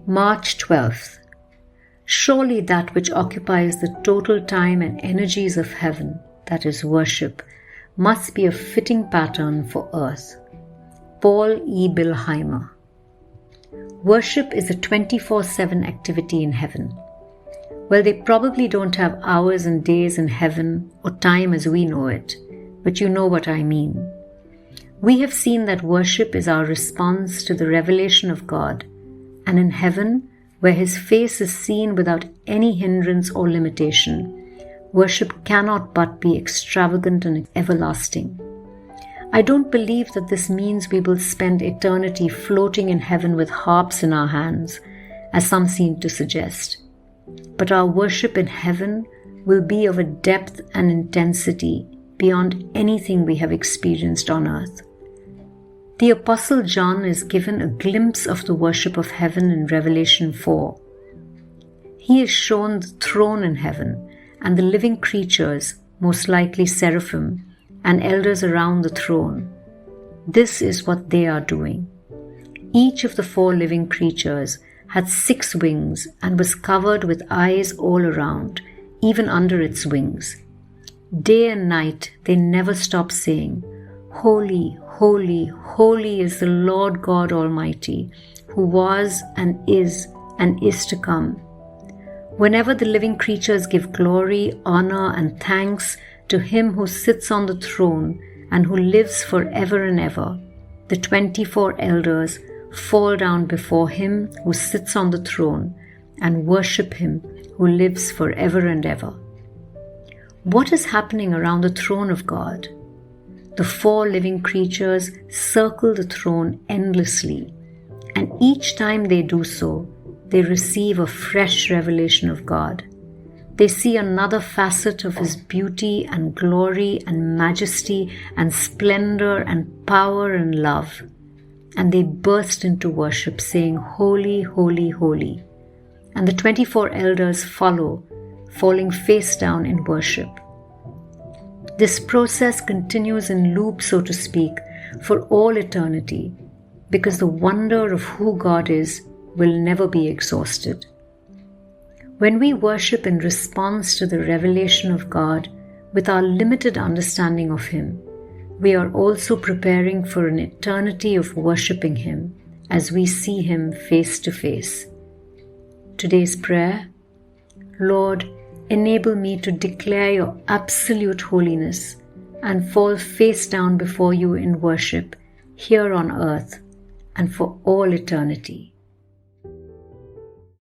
March 12th. Surely that which occupies the total time and energies of heaven, that is worship, must be a fitting pattern for earth. Paul E. Bilheimer. Worship is a 24/7 activity in heaven. Well, they probably don't have hours and days in heaven or time as we know it, but you know what I mean. We have seen that worship is our response to the revelation of God, and in heaven, where His face is seen without any hindrance or limitation, worship cannot but be extravagant and everlasting. I don't believe that this means we will spend eternity floating in heaven with harps in our hands, as some seem to suggest. But our worship in heaven will be of a depth and intensity beyond anything we have experienced on earth. The Apostle John is given a glimpse of the worship of heaven in Revelation 4. He is shown the throne in heaven and the living creatures, most likely seraphim, and elders around the throne. This is what they are doing. Each of the 4 living creatures had 6 wings and was covered with eyes all around, even under its wings. Day and night they never stop saying, "Holy, holy, holy is the Lord God Almighty, who was and is to come." Whenever the living creatures give glory, honor, and thanks to Him who sits on the throne and who lives forever and ever, the 24 elders fall down before Him who sits on the throne and worship Him who lives forever and ever. What is happening around the throne of God? The 4 living creatures circle the throne endlessly, and each time they do so, they receive a fresh revelation of God. They see another facet of His beauty and glory and majesty and splendor and power and love, and they burst into worship, saying, "Holy, holy, holy." And the 24 elders follow, falling face down in worship. This process continues in loop, so to speak, for all eternity, because the wonder of who God is will never be exhausted. When we worship in response to the revelation of God with our limited understanding of Him, we are also preparing for an eternity of worshiping Him as we see Him face to face. Today's prayer: Lord, enable me to declare Your absolute holiness and fall face down before You in worship here on earth and for all eternity.